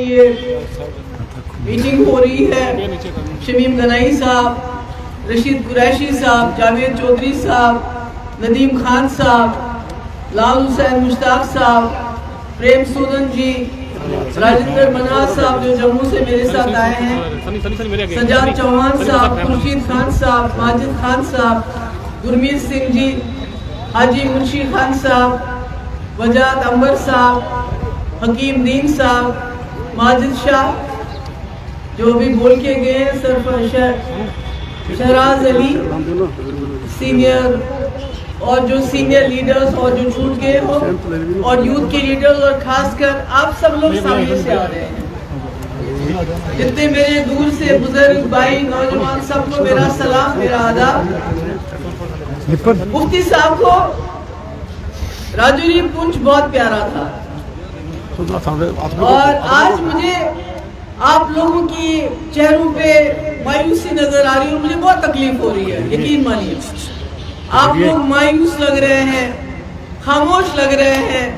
یہ میٹنگ ہو رہی ہے شمیم گنائی صاحب، رشید قریشی صاحب، جاوید چودھری صاحب، ندیم خان صاحب، لال حسین مشتاق صاحب، پریم سودن جی، راجندر مناز صاحب جو جموں سے میرے ساتھ آئے ہیں، سجاد چوہان صاحب، خورشید خان صاحب، ماجد خان صاحب، گرمیت سنگھ جی، حاجی منشی خان صاحب، وجاد عمر صاحب، حکیم دین صاحب، ماجد شاہ جو بھی بول کے گئے ہیں، شہراز علی سینئر اور جو سینئر لیڈرز اور جو چھوٹ گئے ہو اور یوتھ کے لیڈرز اور خاص کر آپ سب لوگ سامنے سے آ رہے ہیں، جتنے میرے دور سے بزرگ بھائی نوجوان سب کو میرا سلام، میرا آداب۔ مفتی صاحب کو راجوری پونچھ بہت پیارا تھا اور آج مجھے آپ لوگوں کی چہروں پہ مایوسی نظر آ رہی ہے اور مجھے بہت تکلیف ہو رہی ہے، یقین مانیے۔ آپ لوگ مایوس لگ رہے ہیں، خاموش لگ رہے ہیں،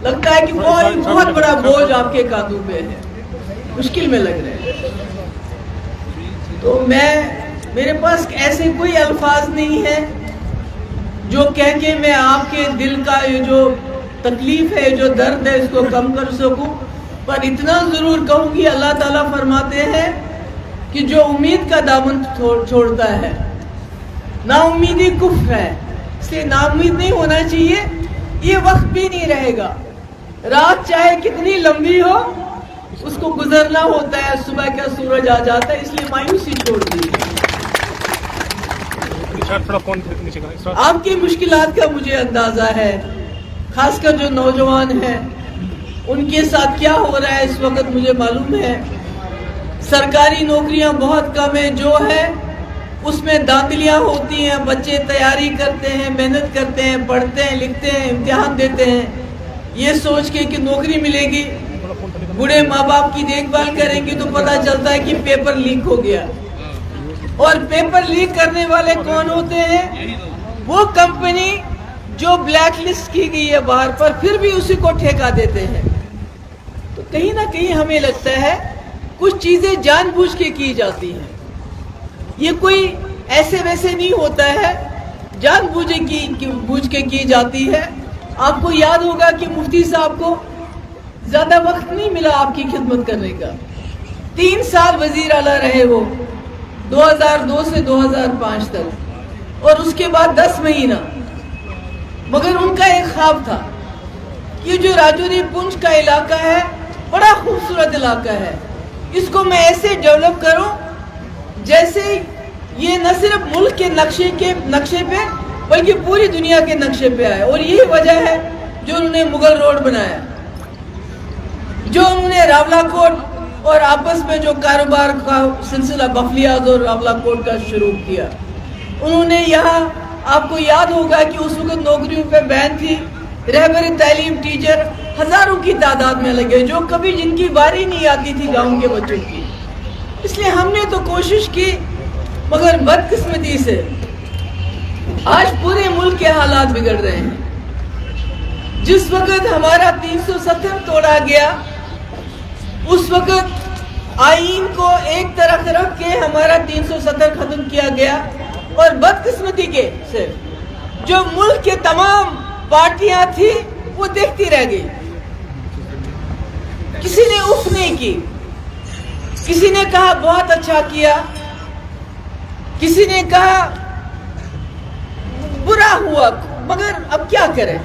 لگتا ہے کہ بہت بڑا بوجھ آپ کے کاندھوں پہ ہے، مشکل میں لگ رہے ہیں۔ تو میرے پاس ایسے کوئی الفاظ نہیں ہے جو کہہ کے میں آپ کے دل کا یہ جو تکلیف ہے، جو درد ہے، اس کو کم کر سکوں، پر اتنا ضرور کہوں گی، اللہ تعالیٰ فرماتے ہیں کہ جو امید کا دامن چھوڑتا ہے، نا امیدی کفر ہے، اس لیے نا امید نہیں ہونا چاہیے۔ یہ وقت بھی نہیں رہے گا، رات چاہے کتنی لمبی ہو اس کو گزرنا ہوتا ہے، صبح کا سورج آ جاتا ہے، اس لیے مایوسی چھوڑ دیجیے۔ آپ کی مشکلات کا مجھے اندازہ ہے، خاص کر جو نوجوان ہیں ان کے ساتھ کیا ہو رہا ہے اس وقت مجھے معلوم ہے۔ سرکاری نوکریاں بہت کم ہیں، جو ہے اس میں دھاندلیاں ہوتی ہیں، بچے تیاری کرتے ہیں، محنت کرتے ہیں، پڑھتے ہیں، لکھتے ہیں، امتحان دیتے ہیں، یہ سوچ کے کہ نوکری ملے گی، بوڑھے ماں باپ کی دیکھ بھال کریں گے تو پتہ چلتا ہے کہ پیپر لیک ہو گیا۔ اور پیپر لیک کرنے والے کون ہوتے ہیں؟ وہ کمپنی جو بلیک لسٹ کی گئی ہے باہر پر، پھر بھی اسی کو ٹھیکہ دیتے ہیں۔ تو کہیں نہ کہیں ہمیں لگتا ہے کچھ چیزیں جان بوجھ کے کی جاتی ہیں، یہ کوئی ایسے ویسے نہیں ہوتا ہے، جان بوجھ کے کی جاتی ہے۔ آپ کو یاد ہوگا کہ مفتی صاحب کو زیادہ وقت نہیں ملا آپ کی خدمت کرنے کا، 3 سال وزیر اعلیٰ رہے وہ، 2002 سے 2005 تک، اور اس کے بعد 10 مہینہ، مگر ان کا ایک خواب تھا کہ جو راجوری پونچھ کا علاقہ ہے بڑا خوبصورت علاقہ ہے، اس کو میں ایسے ڈیولپ کروں جیسے یہ نہ صرف ملک کے نقشے پہ بلکہ پوری دنیا کے نقشے پہ آئے۔ اور یہی وجہ ہے جو انہوں نے مغل روڈ بنایا، جو انہوں نے راولہ کوٹ اور آپس میں جو کاروبار کا سلسلہ بفلیاز اور راولہ کوٹ کا شروع کیا۔ انہوں نے یہاں، آپ کو یاد ہوگا کہ اس وقت نوکریوں پہ بین تھی، رہبر تعلیم ٹیچر ہزاروں کی تعداد میں لگے، جو کبھی جن کی باری نہیں آتی تھی گاؤں کے بچوں کی۔ اس لیے ہم نے تو کوشش کی، مگر بدقسمتی سے آج پورے ملک کے حالات بگڑ رہے ہیں۔ جس وقت ہمارا 370 توڑا گیا، اس وقت آئین کو ایک طرف رکھ کے ہمارا 370 ختم کیا گیا، اور بدقسمتی کے سے جو ملک کے تمام پارٹیاں تھی وہ دیکھتی رہ گئی، کسی نے اف نہیں کی، کسی نے کہا بہت اچھا کیا، کسی نے کہا برا ہوا، مگر اب کیا کریں۔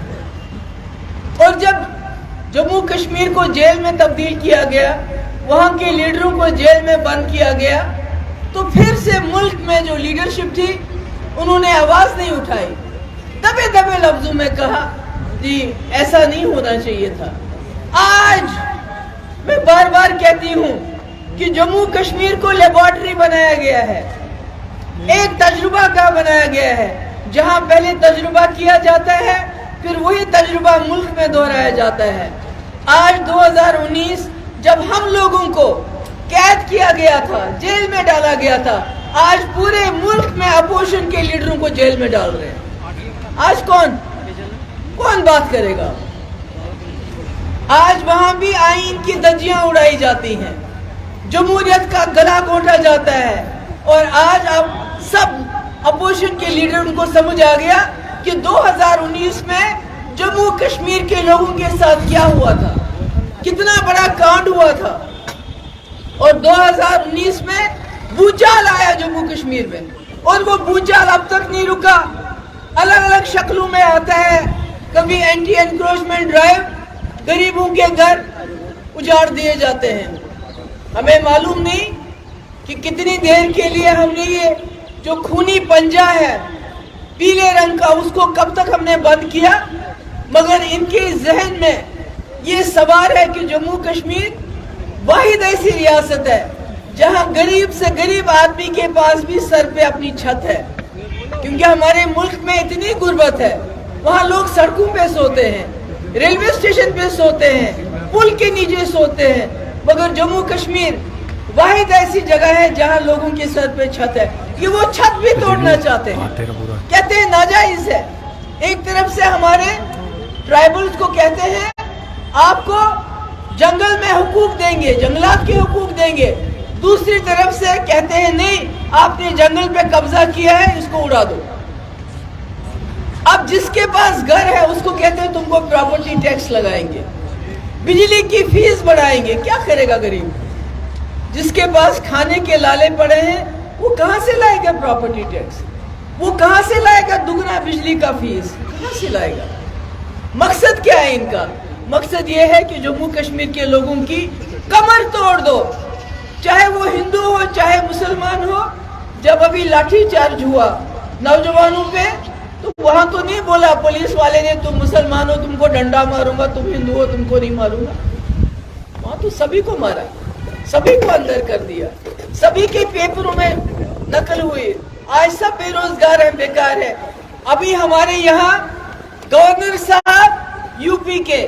اور جب جموں کشمیر کو جیل میں تبدیل کیا گیا، وہاں کے لیڈروں کو جیل میں بند کیا گیا، تو پھر سے ملک میں جو لیڈرشپ تھی انہوں نے آواز نہیں اٹھائی، دبے دبے لفظوں میں کہا جی ایسا نہیں ہونا چاہیے تھا۔ آج میں بار بار کہتی ہوں کہ جموں کشمیر کو لیبارٹری بنایا گیا ہے، ایک تجربہ کا بنایا گیا ہے، جہاں پہلے تجربہ کیا جاتا ہے پھر وہی تجربہ ملک میں دہرایا جاتا ہے۔ آج 2019 جب ہم لوگوں کو قید کیا گیا تھا، جیل میں ڈالا گیا تھا، آج پورے ملک میں اپوزیشن کے لیڈروں کو جیل میں ڈال رہے ہیں۔ آج کون بات کرے گا؟ آج وہاں بھی آئین کی دھجیاں اڑائی جاتی ہیں، جمہوریت کا گلا گھونٹا جاتا ہے، اور آج اب سب اپوزیشن کے لیڈر ان کو سمجھ آ گیا کہ 2019 میں جموں کشمیر کے لوگوں کے ساتھ کیا ہوا تھا، کتنا بڑا کانڈ ہوا تھا، اور 2019 میں بھوچال آیا جموں کشمیر میں، اور وہ بھوچال اب تک نہیں رکا، الگ الگ شکلوں میں آتا ہے، کبھی اینٹی انکروچمنٹ ڈرائیو، غریبوں کے گھر اجاڑ دیے جاتے ہیں، ہمیں معلوم نہیں کہ کتنی دیر کے لیے ہم نے یہ جو خونی پنجہ ہے پیلے رنگ کا اس کو کب تک ہم نے بند کیا، مگر ان کے ذہن میں یہ سوار ہے کہ جموں کشمیر واحد ایسی ریاست ہے جہاں غریب سے غریب آدمی کے پاس بھی سر پہ اپنی چھت ہے، کیونکہ ہمارے ملک میں اتنی غربت ہے، وہاں لوگ سڑکوں پہ سوتے ہیں، ریلوے اسٹیشن پہ سوتے ہیں، پل کے نیچے سوتے ہیں، مگر جموں کشمیر واحد ایسی جگہ ہے جہاں لوگوں کے سر پہ چھت ہے، یہ وہ چھت بھی توڑنا چاہتے ہیں، کہتے ہیں ناجائز ہے۔ ایک طرف سے ہمارے ٹرائبلز کو کہتے ہیں آپ کو جنگل میں حقوق دیں گے، جنگلات کے حقوق دیں گے، دوسری طرف سے کہتے ہیں نہیں آپ نے جنگل پہ قبضہ کیا ہے اس کو اڑا دو۔ اب جس کے پاس گھر ہے اس کو کہتے ہیں تم کو پراپرٹی ٹیکس لگائیں گے، بجلی کی فیس بڑھائیں گے، کیا کرے گا غریب؟ جس کے پاس کھانے کے لالے پڑے ہیں وہ کہاں سے لائے گا پراپرٹی ٹیکس؟ وہ کہاں سے لائے گا دگنا بجلی کا فیس؟ کہاں سے لائے گا؟ مقصد کیا ہے ان کا؟ مقصد یہ ہے کہ جموں کشمیر کے لوگوں کی کمر توڑ دو، چاہے وہ ہندو ہو چاہے مسلمان ہو۔ جب ابھی لاٹھی چارج ہوا نوجوانوں پہ تو وہاں تو نہیں بولا پولیس والے نے تم مسلمان ہو تم کو ڈنڈا ماروں گا، تم ہندو ہو تم کو نہیں ماروں گا، وہاں تو سبھی کو مارا، سبھی کو اندر کر دیا، سبھی کے پیپروں میں نقل ہوئی، آج سب بے روزگار ہیں، بیکار ہیں۔ ابھی ہمارے یہاں گورنر صاحب یو پی کے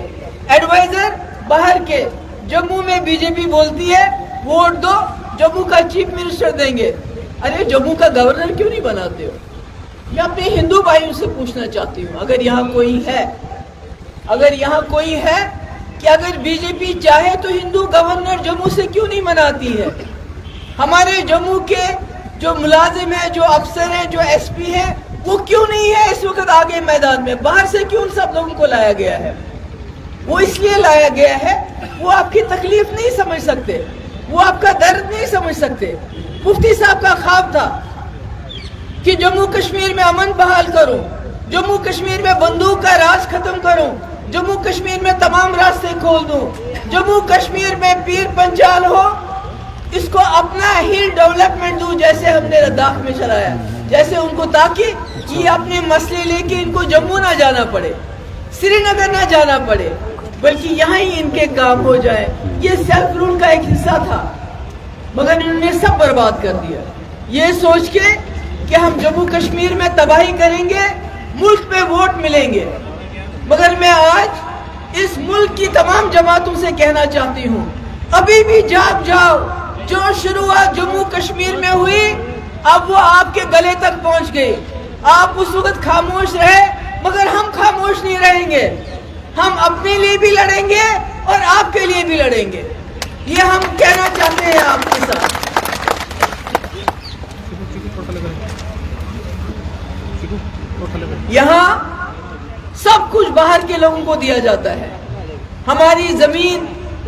ایڈوائزر باہر کے، جموں میں بی جے پی بولتی ہے ووٹ دو جموں کا چیف منسٹر دیں گے، ارے جموں کا گورنر کیوں نہیں بناتے ہو؟ میں اپنے ہندو بھائیوں سے پوچھنا چاہتی ہوں، اگر یہاں کوئی ہے کہ اگر بی جے پی چاہے تو ہندو گورنر جموں سے کیوں نہیں مناتی ہے؟ ہمارے جموں کے جو ملازم ہیں، جو افسر ہیں، جو ایس پی ہیں، وہ کیوں نہیں ہے اس وقت آگے میدان میں؟ باہر سے کیوں ان سب لوگوں کو لایا گیا ہے؟ وہ اس لیے لایا گیا ہے وہ آپ کی تکلیف نہیں سمجھ سکتے، وہ آپ کا درد نہیں سمجھ سکتے۔ مفتی صاحب کا خواب تھا کہ جموں کشمیر میں امن بحال کروں، جموں کشمیر میں بندوق کا راج ختم کروں، جموں کشمیر میں تمام راستے کھول دوں، جموں کشمیر میں پیر پنچال ہو، اس کو اپنا ہی ڈیولپمنٹ دوں، جیسے ہم نے لداخ میں چلایا، جیسے ان کو، تاکہ یہ اپنے مسئلے لے کے ان کو جموں نہ جانا پڑے، سری نگر نہ جانا پڑے، بلکہ یہاں ہی ان کے کام ہو جائے۔ یہ سیلف رول کا ایک حصہ تھا، مگر انہوں نے سب برباد کر دیا، یہ سوچ کے کہ ہم جموں کشمیر میں تباہی کریں گے، ملک میں ووٹ ملیں گے۔ مگر میں آج اس ملک کی تمام جماعتوں سے کہنا چاہتی ہوں، ابھی بھی جاگ جاؤ، جو شروعات جموں کشمیر میں ہوئی اب وہ آپ کے گلے تک پہنچ گئی۔ آپ اس وقت خاموش رہے، مگر ہم خاموش نہیں رہیں گے، ہم اپنے لیے بھی لڑیں گے اور آپ کے لیے بھی لڑیں گے، یہ ہم کہنا چاہتے ہیں آپ کے ساتھ۔ یہاں سب کچھ باہر کے لوگوں کو دیا جاتا ہے، ہماری زمین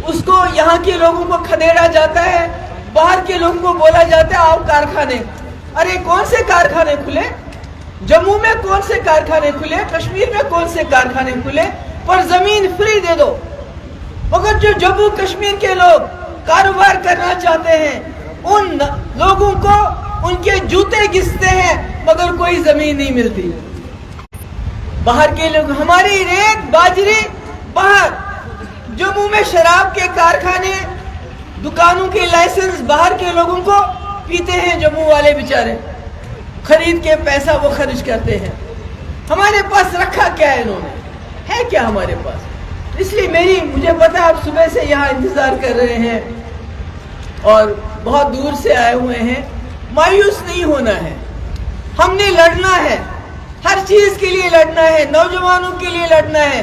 اس کو یہاں کے لوگوں کو کھدیڑا جاتا ہے، باہر کے لوگوں کو بولا جاتا ہے آؤ کارخانے۔ ارے کون سے کارخانے کھلے؟ جموں میں کون سے کارخانے کھلے؟ کشمیر میں کون سے کارخانے کھلے؟ پر زمین فری دے دو۔ مگر جو جموں کشمیر کے لوگ کاروبار کرنا چاہتے ہیں ان لوگوں کو ان کے جوتے گھستے ہیں، مگر کوئی زمین نہیں ملتی۔ باہر کے لوگ ہماری ریت باجری باہر، جموں میں شراب کے کارخانے، دکانوں کے لائسنس باہر کے لوگوں کو پیتے ہیں جموں والے بیچارے، خرید کے پیسہ وہ خرچ کرتے ہیں۔ ہمارے پاس رکھا کیا ہے انہوں نے؟ ہے کیا ہمارے پاس؟ اس لیے مجھے پتا آپ صبح سے یہاں انتظار کر رہے ہیں اور بہت دور سے آئے ہوئے ہیں، مایوس نہیں ہونا ہے، ہم نے لڑنا ہے، ہر چیز کے لیے لڑنا ہے، نوجوانوں کے لیے لڑنا ہے،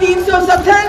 370